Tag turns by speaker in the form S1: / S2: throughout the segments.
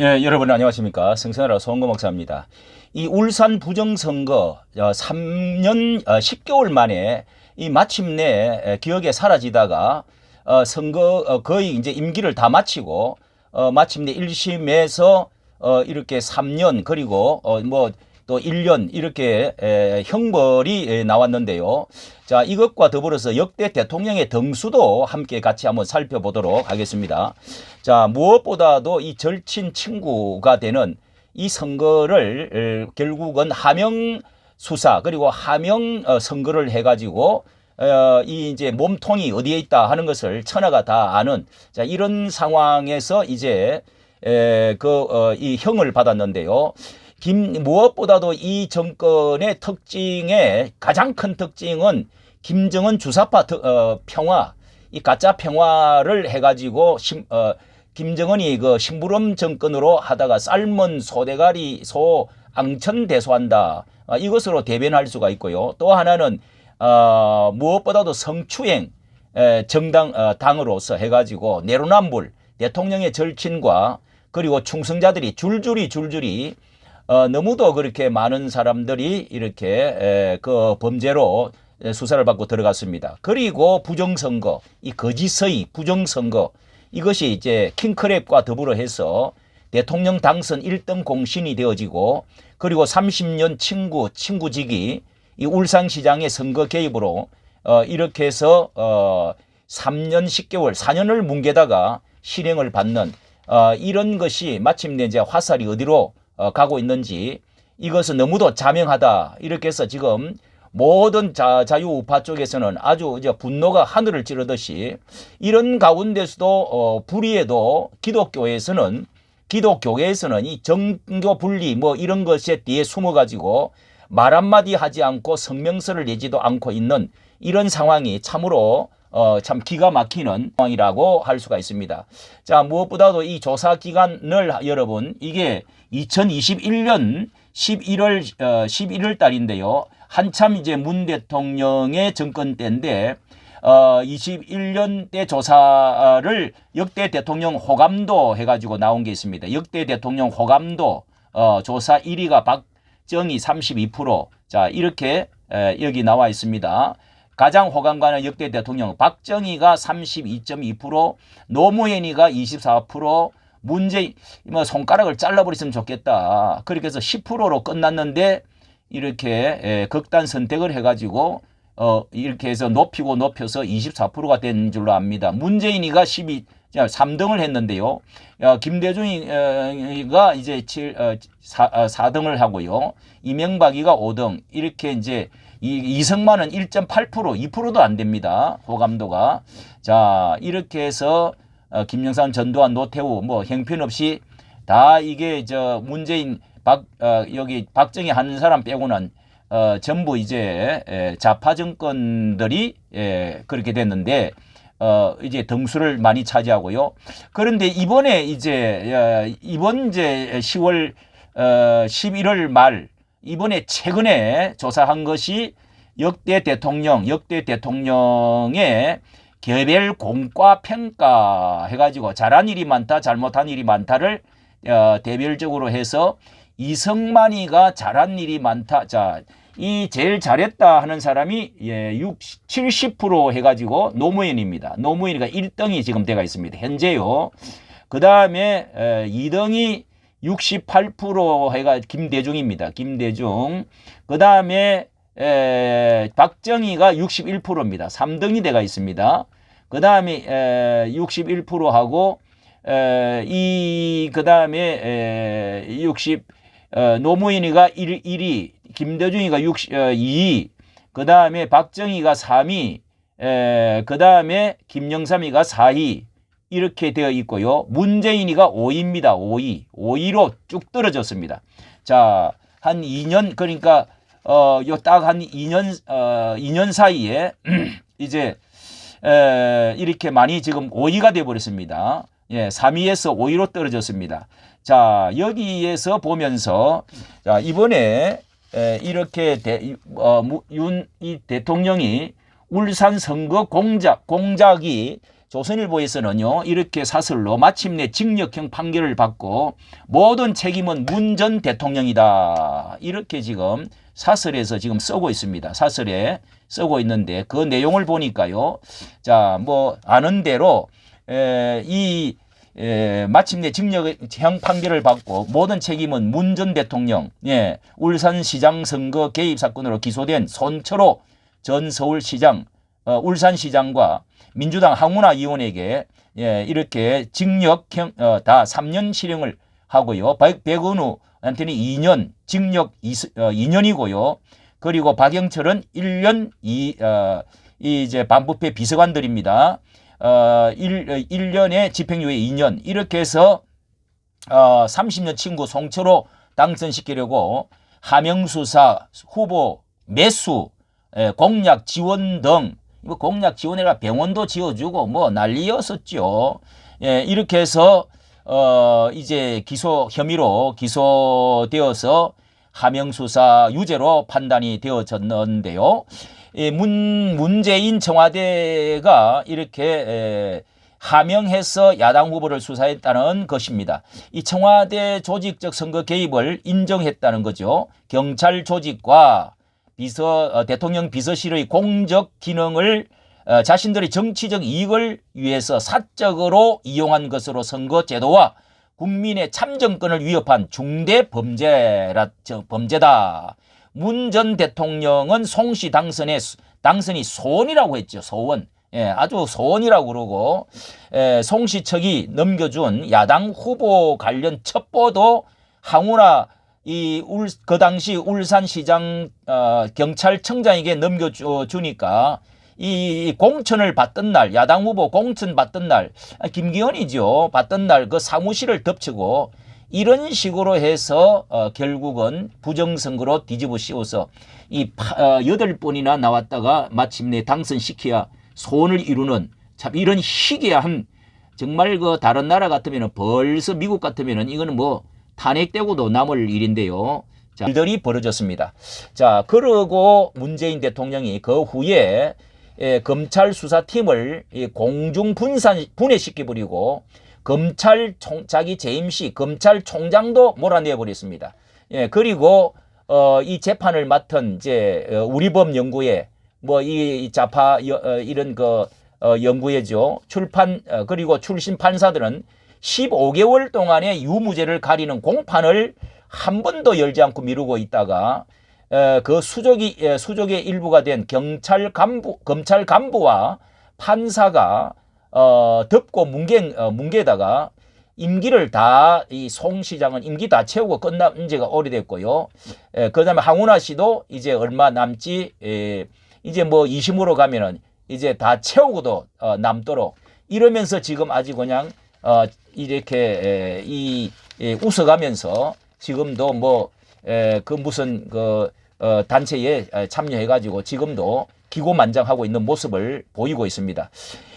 S1: 예, 여러분 안녕하십니까. 성선하라 송은거 목사입니다. 이 울산 부정선거 3년 10개월 만에 이 마침내 기억에 사라지다가 선거 거의 이제 임기를 다 마치고 마침내 1심에서 이렇게 3년 그리고 뭐 또 1년 이렇게 형벌이 나왔는데요. 자, 이것과 더불어서 역대 대통령의 등수도 함께 같이 한번 살펴보도록 하겠습니다. 자, 무엇보다도 이 절친 친구가 되는 이 선거를 결국은 하명 수사 그리고 하명 선거를 해가지고 이 이제 몸통이 어디에 있다 하는 것을 천하가 다 아는 자 이런 상황에서 이제 이 형을 받았는데요. 무엇보다도 이 정권의 특징의 가장 큰 특징은 김정은 주사파 평화, 이 가짜 평화를 해가지고 김정은이 그 심부름 정권으로 하다가 삶은 소대가리 소 앙천대소한다. 이것으로 대변할 수가 있고요. 또 하나는 무엇보다도 성추행 당으로서 해가지고 내로남불 대통령의 절친과 그리고 충성자들이 줄줄이 너무도 그렇게 많은 사람들이 이렇게 그 범죄로 수사를 받고 들어갔습니다. 그리고 부정선거, 이 거짓의 부정선거 이것이 이제 킹크랩과 더불어 해서 대통령 당선 1등 공신이 되어지고 그리고 30년 친구직이 이 울산시장의 선거 개입으로 이렇게 해서 3년 10개월 4년을 뭉개다가 실형을 받는 이런 것이 마침내 이제 화살이 어디로 가고 있는지 이것은 너무도 자명하다. 이렇게 해서 지금 모든 자유우파 쪽에서는 아주 이제 분노가 하늘을 찌르듯이 이런 가운데서도 불의에도 기독교에서는 이 정교 분리 뭐 이런 것에 뒤에 숨어가지고 말 한마디 하지 않고 성명서를 내지도 않고 있는 이런 상황이 참으로 참 기가 막히는 상황이라고 할 수가 있습니다. 자, 무엇보다도 이 조사 기간을 여러분 이게 2021년 11월 달인데요. 한참 이제 문 대통령의 정권 때인데 21년 때 조사를 역대 대통령 호감도 해가지고 나온 게 있습니다. 역대 대통령 호감도 조사 1위가 박정희 32%. 자, 이렇게 여기 나와 있습니다. 가장 호감가는 역대 대통령 박정희가 32.2%, 노무현이가 24%, 문재인 뭐 손가락을 잘라버렸으면 좋겠다. 그렇게 해서 10%로 끝났는데 이렇게 극단 선택을 해가지고 이렇게 해서 높여서 24%가 된 줄로 압니다. 문재인이가 3등을 했는데요. 김대중이가 이제 4등을 하고요. 이명박이가 5등. 이렇게 이제 이승만은 1.8%, 2%도 안 됩니다. 호감도가. 자, 이렇게 해서 김영삼, 전두환, 노태우 뭐 형편없이 다 이게 문재인 여기 박정희 하는 사람 빼고는 전부 이제 좌파 정권들이 그렇게 됐는데 이제 등수를 많이 차지하고요. 그런데 이번에 이번 10월 11월 말 이번에 최근에 조사한 것이 역대 대통령의 개별 공과 평가 해가지고 잘한 일이 많다, 잘못한 일이 많다를 대별적으로 해서 이승만이가 잘한 일이 많다. 자, 이 제일 잘했다 하는 사람이 70% 해가지고 노무현입니다. 노무현이가 1등이 지금 돼가 있습니다. 현재요. 그 다음에 2등이 68% 해가 김대중입니다. 김대중. 그 다음에 박정희가 61%입니다. 3등이 돼가 있습니다. 그 다음에 61%하고 그 다음에 노무현이가 1위, 김대중이가 2위, 그 다음에 박정희가 3위, 그 다음에 김영삼이가 4위 이렇게 되어 있고요. 문재인이가 5위입니다. 5위로 쭉 떨어졌습니다. 자, 한 2년 그러니까 요 딱 한 2년 사이에 이제 이렇게 많이 지금 5위가 되어 버렸습니다. 예, 3위에서 5위로 떨어졌습니다. 자, 여기에서 보면서 자, 이번에 이렇게 이 대통령이 울산 선거 공작이 조선일보에서는요 이렇게 사설로 마침내 징역형 판결을 받고 모든 책임은 문 전 대통령이다 이렇게 지금 사설에서 지금 쓰고 있습니다. 사설에 쓰고 있는데 그 내용을 보니까요. 자, 뭐 아는 대로 마침내 징역형 판결을 받고 모든 책임은 문 전 대통령, 울산시장 선거 개입 사건으로 기소된 손철호 전 서울시장, 울산시장과 민주당 황운하 의원에게 이렇게 징역형 다 3년 실형을 하고요. 백은우한테는 2년 징역 2년이고요. 그리고 박영철은 1년 이제 반부패 비서관들입니다. 1년에 집행유예 2년 이렇게 해서 30년 친구 송철호 당선시키려고 하명수사 후보 매수 공약 지원 등 뭐 공약 지원해라 병원도 지어주고 뭐 난리였었죠. 이렇게 해서 이제 혐의로 기소되어서 하명수사 유죄로 판단이 되어졌는데요. 문재인 청와대가 이렇게 하명해서 야당 후보를 수사했다는 것입니다. 이 청와대 조직적 선거 개입을 인정했다는 거죠. 경찰 조직과 대통령 비서실의 공적 기능을 자신들의 정치적 이익을 위해서 사적으로 이용한 것으로 선거 제도와 국민의 참정권을 위협한 중대 범죄다. 문 전 대통령은 송씨 당선이 소원이라고 했죠. 소원. 아주 소원이라고 그러고 송씨 측이 넘겨준 야당 후보 관련 첩보도 황운하 그 당시 울산시장 경찰청장에게 넘겨주니까 이 공천을 받던 날 야당 후보 공천 받던 날 김기현이죠. 받던 날 그 사무실을 덮치고 이런 식으로 해서 결국은 부정선거로 뒤집어 씌워서 8번이나 나왔다가 마침내 당선시켜야 소원을 이루는 참 이런 희귀한 정말 그 다른 나라 같으면 벌써 미국 같으면 이거는 뭐 탄핵되고도 남을 일인데요. 자, 일들이 벌어졌습니다. 자, 그러고 문재인 대통령이 그 후에 검찰 수사팀을 공중 분해시켜버리고 자기 재임시 검찰총장도 몰아내버렸습니다. 그리고 이 재판을 맡은 이제 우리법 연구회 뭐 이 좌파 이런 연구회죠. 그리고 출신 판사들은 15개월 동안의 유무죄를 가리는 공판을 한 번도 열지 않고 미루고 있다가 그 수족의 일부가 된 검찰 간부와 판사가 덮고 뭉개다가 임기를 이 송 시장은 임기 다 채우고 끝난 지가 오래됐고요. 그다음에 황운하 씨도 이제 얼마 남지 이제 뭐 2심으로 가면은 이제 다 채우고도 남도록 이러면서 지금 아주 그냥 이렇게 웃어가면서 지금도 뭐 그 무슨 단체에 참여해가지고 지금도 기고만장하고 있는 모습을 보이고 있습니다.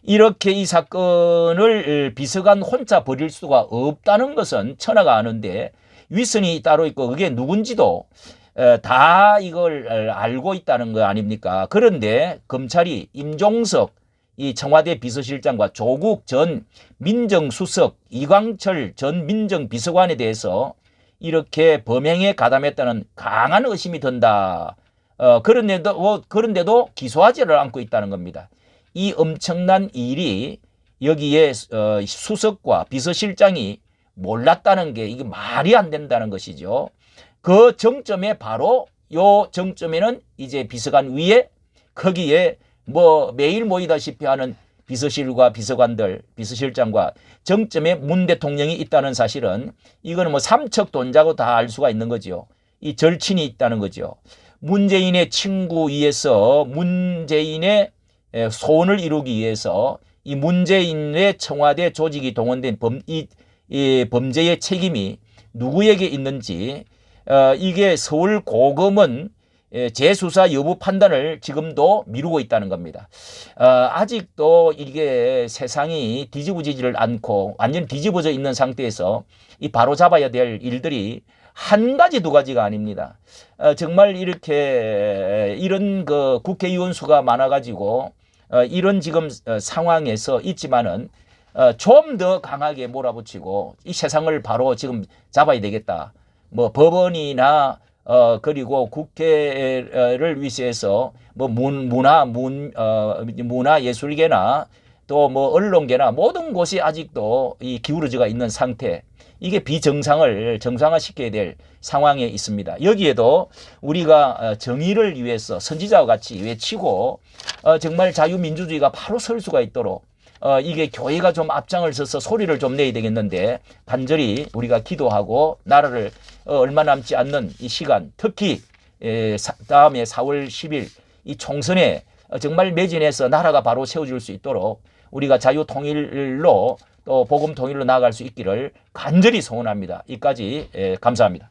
S1: 이렇게 이 사건을 비서관 혼자 벌일 수가 없다는 것은 천하가 아는데 윗선이 따로 있고 그게 누군지도 다 이걸 알고 있다는 거 아닙니까? 그런데 검찰이 임종석 이 청와대 비서실장과 조국 전 민정수석, 이광철 전 민정비서관에 대해서 이렇게 범행에 가담했다는 강한 의심이 든다. 그런데도 기소하지를 않고 있다는 겁니다. 이 엄청난 일이 여기에 수석과 비서실장이 몰랐다는 게 이게 말이 안 된다는 것이죠. 그 정점에 바로 요 정점에는 이제 비서관 위에 거기에 뭐 매일 모이다시피 하는 비서실과 비서관들, 비서실장과 정점에 문 대통령이 있다는 사실은 이거는 뭐 삼척돈자고 다 알 수가 있는 거죠. 이 절친이 있다는 거죠. 문재인의 친구 위에서 문재인의 소원을 이루기 위해서 이 문재인의 청와대 조직이 동원된 범죄의 책임이 누구에게 있는지 이게 서울 고검은 재수사 여부 판단을 지금도 미루고 있다는 겁니다. 아직도 이게 세상이 뒤집어지지를 않고 완전 뒤집어져 있는 상태에서 이 바로잡아야 될 일들이 한 가지 두 가지가 아닙니다. 정말 이렇게 이런 그 국회의원 수가 많아가지고 이런 지금 상황에서 있지만은 좀 더 강하게 몰아붙이고 이 세상을 바로 지금 잡아야 되겠다. 뭐 법원이나 그리고 국회를 위시해서 뭐 문화 예술계나 또 뭐 언론계나 모든 곳이 아직도 이 기울어져가 있는 상태. 이게 비정상을 정상화시켜야 될 상황에 있습니다. 여기에도 우리가 정의를 위해서 선지자와 같이 외치고 정말 자유민주주의가 바로 설 수가 있도록 이게 교회가 좀 앞장을 서서 소리를 좀 내야 되겠는데 간절히 우리가 기도하고 나라를 얼마 남지 않는 이 시간 특히 다음에 4월 10일 이 총선에 정말 매진해서 나라가 바로 세워질 수 있도록 우리가 자유통일로 또 복음통일로 나아갈 수 있기를 간절히 소원합니다. 이까지 감사합니다.